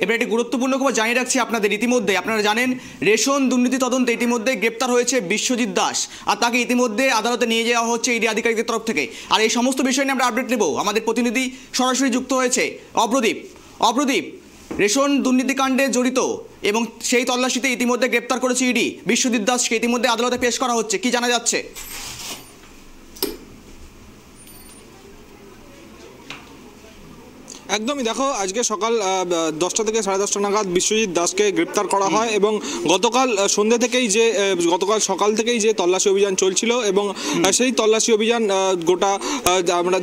এবার একটি গুরুত্বপূর্ণ খবর জানিয়ে রাখছি আপনাদের। ইতিমধ্যে আপনারা জানেন রেশন দুর্নীতি তদন্তে ইতিমধ্যে গ্রেপ্তার হয়েছে বিশ্বজিৎ দাস, আর তাকে ইতিমধ্যে আদালতে নিয়ে যাওয়া হচ্ছে ইডি আধিকারিকদের তরফ থেকে। আর এই সমস্ত বিষয় নিয়ে আমরা আপডেট নেব। আমাদের প্রতিনিধি সরাসরি যুক্ত হয়েছে অপ্রদীপ। রেশন দুর্নীতিকাণ্ডে জড়িত এবং সেই তল্লাশিতে ইতিমধ্যে গ্রেপ্তার করেছে ইডি। বিশ্বজিৎ দাসকে ইতিমধ্যে আদালতে পেশ করা হচ্ছে, কি জানা যাচ্ছে? একদমই, দেখো আজকে সকাল 10টা থেকে 10:30 নাগাদ বিশ্বজিৎ দাসকে গ্রেপ্তার করা হয় এবং গতকাল সকাল থেকেই যে তল্লাশি অভিযান চলছিল এবং সেই তল্লাশি অভিযান গোটা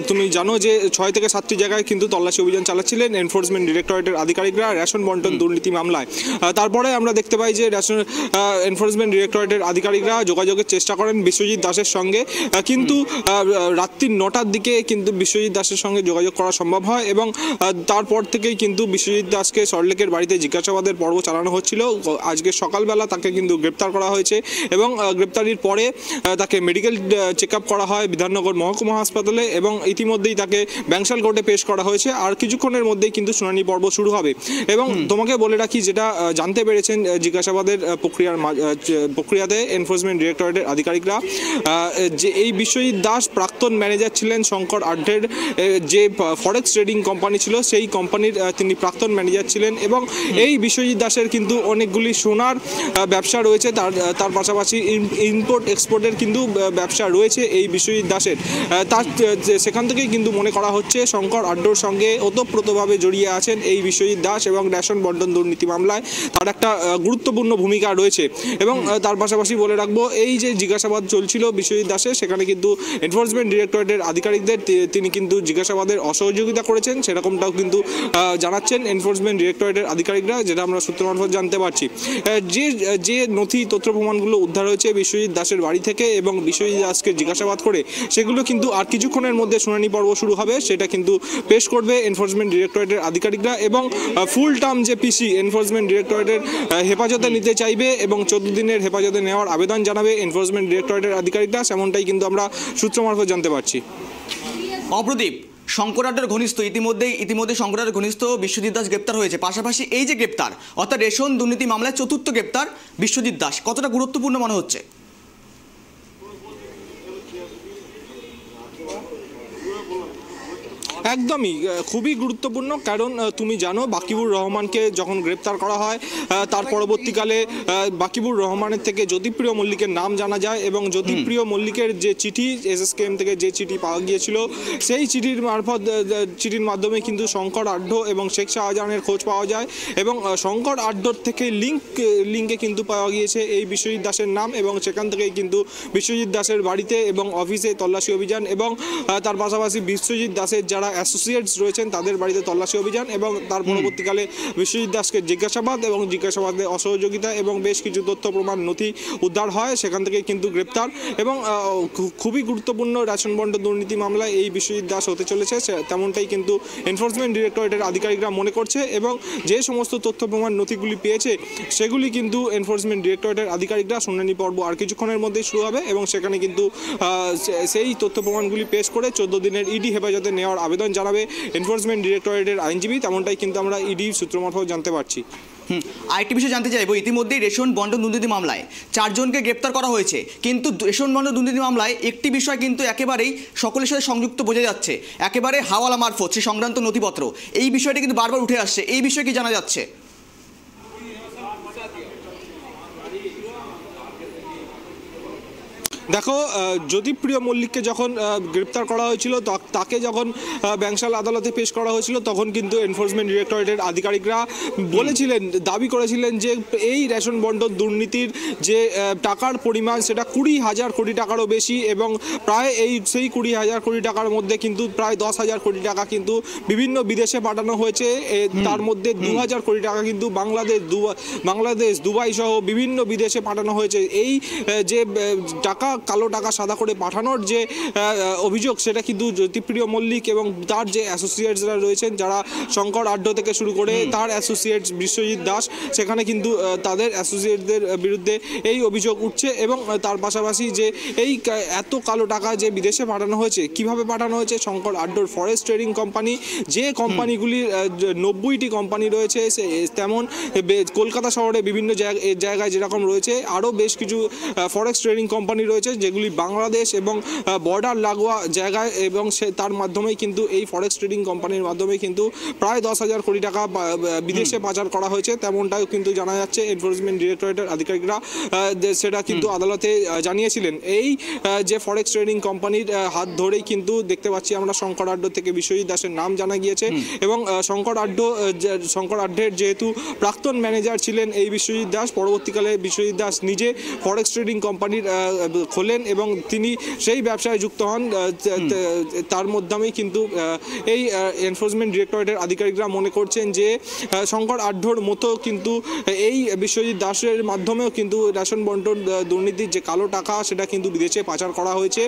তুমি জানো যে 6 থেকে 7টি জায়গায় কিন্তু তল্লাশি অভিযান চালাচ্ছিলেন এনফোর্সমেন্ট ডিরেক্টরেটের আধিকারিকরা রেশন বন্টন দুর্নীতি মামলায়। তারপরে আমরা দেখতে পাই যে এনফোর্সমেন্ট ডিরেক্টরেটের আধিকারিকরা যোগাযোগের চেষ্টা করেন বিশ্বজিৎ দাসের সঙ্গে, কিন্তু রাত্রি 9টার দিকে কিন্তু বিশ্বজিৎ দাসের সঙ্গে যোগাযোগ করা সম্ভব হয় এবং তারপর থেকেই কিন্তু বিশ্বজিৎ দাসকে সল্টলেকের বাড়িতে জিজ্ঞাসাবাদের পর্ব চালানো হচ্ছিল। আজকে সকালবেলা তাকে কিন্তু গ্রেপ্তার করা হয়েছে এবং গ্রেপ্তারির পরে তাকে মেডিকেল চেক আপ করা হয় বিধাননগর মহকুমা হাসপাতালে এবং ইতিমধ্যেই তাকে ব্যাংশাল কোর্টে পেশ করা হয়েছে। আর কিছুক্ষণের মধ্যেই কিন্তু শুনানি পর্ব শুরু হবে এবং তোমাকে বলে রাখি, যেটা জানতে পেরেছেন জিজ্ঞাসাবাদের প্রক্রিয়াতে এনফোর্সমেন্ট ডিরেক্টরেটের আধিকারিকরা, যে এই বিশ্বজিৎ দাস প্রাক্তন ম্যানেজার ছিলেন শঙ্কর আড্ডের যে ফরেক্স ট্রেডিং কোম্পানি ছিল, সেই কোম্পানির তিনি প্রাক্তন ম্যানেজার ছিলেন এবং এই বিশ্বজিৎ দাসের কিন্তু অনেকগুলি সোনার ব্যবসা রয়েছে, তার পাশাপাশি ইম্পোর্ট এক্সপোর্টের কিন্তু ব্যবসা রয়েছে এই বিশ্বজিৎ দাসের। সেখান থেকেই কিন্তু মনে করা হচ্ছে শঙ্কর আড্ডোর সঙ্গে ওতপ্রোতভাবে জড়িয়ে আছেন এই বিশ্বজিৎ দাস এবং রেশন বন্টন দুর্নীতি মামলায় তার একটা গুরুত্বপূর্ণ ভূমিকা রয়েছে। এবং তার পাশাপাশি বলে রাখবো, এই যে জিজ্ঞাসাবাদ চলছিল বিশ্বজিৎ দাসের, সেখানে কিন্তু এনফোর্সমেন্ট ডিরেক্টরেটের আধিকারিকদের তিনি কিন্তু জিজ্ঞাসাবাদের অসহযোগিতা করেছেন, সেরকমটাও কিন্তু জানাচ্ছেন এনফোর্সমেন্ট ডিরেক্টরেটের আধিকারিকরা, যেটা আমরা সূত্র মারফত জানতে পারছি। যে নথি তথ্য প্রমাণগুলো উদ্ধার হয়েছে বিশ্বজিৎ দাসের বাড়ি থেকে এবং বিশ্বজিৎ দাসকে জিজ্ঞাসাবাদ করে, সেগুলো কিন্তু আর কিছুক্ষণের মধ্যে শুনানি পর্ব শুরু হবে, সেটা কিন্তু পেশ করবে এনফোর্সমেন্ট ডিরেক্টরেটের আধিকারিকরা এবং ফুল টার্ম যে পিসি এনফোর্সমেন্ট ডিরেক্টরেটের হেফাজতে নিতে চাইবে এবং 14 দিনের হেফাজতে নেওয়ার আবেদন জানাবে এনফোর্সমেন্ট ডিরেক্টরেটের আধিকারিকরা, সেমনটাই কিন্তু আমরা সূত্র মারফত জানতে পারছি। অপ্রদীপ, শঙ্কর আড্ডার ঘনিষ্ঠ ইতিমধ্যে শঙ্কর আড্ডার ঘনিষ্ঠ বিশ্বজিৎ দাস গ্রেপ্তার হয়েছে। পাশাপাশি এই যে গ্রেপ্তার, অর্থাৎ রেশন দুর্নীতি মামলায় চতুর্থ গ্রেপ্তার বিশ্বজিৎ দাস, কতটা গুরুত্বপূর্ণ মনে হচ্ছে? একদমই খুবই গুরুত্বপূর্ণ, কারণ তুমি জানো বাকিবুর রহমানকে যখন গ্রেপ্তার করা হয় তার পরবর্তীকালে বাকিবুর রহমানের থেকে জ্যোতিপ্রিয় মল্লিকের নাম জানা যায় এবং জ্যোতিপ্রিয় মল্লিকের যে চিঠি এসএসকেএম থেকে যে চিঠি পাওয়া গিয়েছিল, সেই চিঠির মাধ্যমে কিন্তু শঙ্কর আড্ডো এবং শেখ শাহজাহানের খোঁজ পাওয়া যায় এবং শঙ্কর আড্ডোর থেকে লিঙ্কে কিন্তু পাওয়া গিয়েছে এই বিশ্বজিৎ দাসের নাম এবং সেখান থেকেই কিন্তু বিশ্বজিৎ দাসের বাড়িতে এবং অফিসে তল্লাশি অভিযান এবং তার পাশাপাশি বিশ্বজিৎ দাসের যারা অ্যাসোসিয়েটস রয়েছেন তাদের বাড়িতে তল্লাশি অভিযান এবং তার পরবর্তীকালে বিশ্বজিৎ দাসকে জিজ্ঞাসাবাদ এবং জিজ্ঞাসাবাদে অসহযোগিতা এবং বেশ কিছু তথ্য প্রমাণ নথি উদ্ধার হয়, সেখান থেকে কিন্তু গ্রেপ্তার এবং খুবই গুরুত্বপূর্ণ রেশন বন্টন দুর্নীতি মামলায় এই বিশ্বজিৎ দাস হতে চলেছে, তেমনটাই কিন্তু এনফোর্সমেন্ট ডিরেক্টরেটের আধিকারিকরা মনে করছে এবং যে সমস্ত তথ্য প্রমাণ নথিগুলি পেয়েছে সেগুলি কিন্তু এনফোর্সমেন্ট ডিরেক্টরেটের আধিকারিকরা শুনানি পর্ব আর কিছুক্ষণের মধ্যেই শুরু হবে এবং সেখানে কিন্তু সেই তথ্য প্রমাণগুলি পেশ করে 14 দিনের ইডি হেফাজতে নেওয়ার আবেদন জানাবে এনফোর্সমেন্ট ডিরেক্টরেটের আইনজীবী, তেমনটাই কিন্তু আমরা ইডি সূত্র মারফত জানতে পারছি। আরেকটি বিষয় জানতে চাইবো, ইতিমধ্যেই রেশন বন্টন দুর্নীতি মামলায় 4 জনকে গ্রেপ্তার করা হয়েছে, কিন্তু রেশন বন্টন দুর্নীতি মামলায় একটি বিষয় কিন্তু একেবারেই সকলের সাথে সংযুক্ত বোঝা যাচ্ছে, একেবারে হাওয়ালা মারফত সেই সংক্রান্ত নথিপত্র, এই বিষয়টি কিন্তু বারবার উঠে আসছে, এই বিষয়ে কি জানা যাচ্ছে? দেখো, জ্যোতিপ্রিয় মল্লিককে যখন গ্রেপ্তার করা হয়েছিল, তাকে যখন ব্যাংশাল আদালতে পেশ করা হয়েছিল, তখন কিন্তু এনফোর্সমেন্ট ডিরেক্টরেটের আধিকারিকরা দাবি করেছিলেন যে এই রেশন বন্টন দুর্নীতির যে টাকার পরিমাণ সেটা 20,000 কোটি টাকারও বেশি এবং প্রায় সেই 20,000 কোটি টাকার মধ্যে কিন্তু প্রায় 10,000 কোটি টাকা কিন্তু বিভিন্ন বিদেশে পাঠানো হয়েছে, তার মধ্যে 2,000 কোটি টাকা কিন্তু বাংলাদেশ, দুবাই সহ বিভিন্ন বিদেশে পাঠানো হয়েছে। এই যে টাকা কালো টাকা সাদা করে পাঠানোর যে অভিযোগ, সেটা কিন্তু জ্যোতিপ্রিয় মল্লিক এবং তার যে অ্যাসোসিয়েটসরা রয়েছেন, যারা শঙ্কর আড্ড থেকে শুরু করে তার অ্যাসোসিয়েটস বিশ্বজিৎ দাস, সেখানে কিন্তু তাদের অ্যাসোসিয়েটদের বিরুদ্ধে এই অভিযোগ উঠছে। এবং তার পাশাপাশি যে এই এত কালো টাকা যে বিদেশে পাঠানো হয়েছে, কিভাবে পাঠানো হয়েছে, শঙ্কর আড্ডর ফরেস্ট ট্রেডিং কোম্পানি, যে কোম্পানিগুলির 90টি কোম্পানি রয়েছে, তেমন কলকাতা শহরে বিভিন্ন জায়গায় যেরকম রয়েছে আরও বেশ কিছু ফরেস্ট ট্রেডিং কোম্পানি রয়েছে, যেগুলি বাংলাদেশ এবং বর্ডার লাগোয়া জায়গায়, এবং তার মাধ্যমেই কিন্তু এই ফরেস্ট ট্রেডিং কোম্পানির মাধ্যমে কিন্তু প্রায় 10,000 কোটি টাকা বিদেশে পাচার করা হয়েছে, তেমনটাও কিন্তু জানা যাচ্ছে। এনফোর্সমেন্ট ডিরেক্টরেটের আধিকারিকরা সেটা কিন্তু আদালতে জানিয়েছিলেন। এই যে ফরেক্স ট্রেডিং কোম্পানির হাত ধরেই কিন্তু দেখতে পাচ্ছি আমরা শঙ্কর আড্ড থেকে বিশ্বজিৎ দাসের নাম জানা গিয়েছে। এবং শঙ্কর আড্ডের যেহেতু প্রাক্তন ম্যানেজার ছিলেন এই বিশ্বজিৎ দাস, পরবর্তীকালে বিশ্বজিৎ দাস নিজে ফরেক্স ট্রেডিং কোম্পানির খোলেন এবং তিনি সেই ব্যবসায় যুক্ত হন। তার মাধ্যমেই কিন্তু এই এনফোর্সমেন্ট ডিরেক্টরেটের আধিকারিকরা মনে করছেন যে শঙ্কর আড্ডর মতো কিন্তু এই বিশ্বজিৎ দাসের মাধ্যমেও কিন্তু রেশন বন্টন দুর্নীতির যে কালো টাকা, সেটা কিন্তু বিদেশে পাচার করা হয়েছে।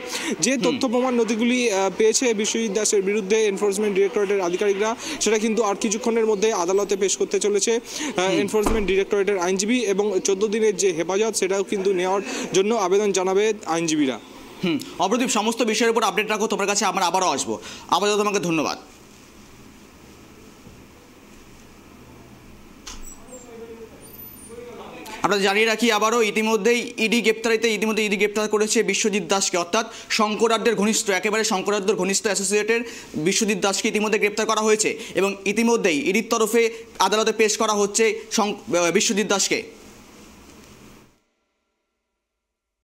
যে তথ্য প্রমাণ নথিগুলি পেয়েছে বিশ্বজিৎ দাসের বিরুদ্ধে এনফোর্সমেন্ট ডিরেক্টরেটের আধিকারিকরা, সেটা কিন্তু আর কিছুক্ষণের মধ্যে আদালতে পেশ করতে চলেছে এনফোর্সমেন্ট ডিরেক্টরেটের আইনজীবী, এবং 14 দিনের যে হেফাজত, সেটাও কিন্তু নেওয়ার জন্য আবেদন জানাবে আইনজীবীরা। অপ্রদীপ, সমস্ত বিষয়ের উপর আপডেট রাখো, তোমার কাছে আমরা আবারও আসবো। আপাতত তোমাকে ধন্যবাদ। আমরা জানিয়ে রাখি আবারও, ইতিমধ্যেই ইডি গ্রেপ্তার করেছে বিশ্বজিৎ দাসকে, অর্থাৎ শঙ্কর আড্ডের ঘনিষ্ঠ, একেবারে শঙ্কর আড্ডের ঘনিষ্ঠ অ্যাসোসিয়েটের বিশ্বজিৎ দাসকে ইতিমধ্যে গ্রেপ্তার করা হয়েছে এবং ইতিমধ্যেই ইডির তরফে আদালতে পেশ করা হচ্ছে বিশ্বজিৎ দাসকে।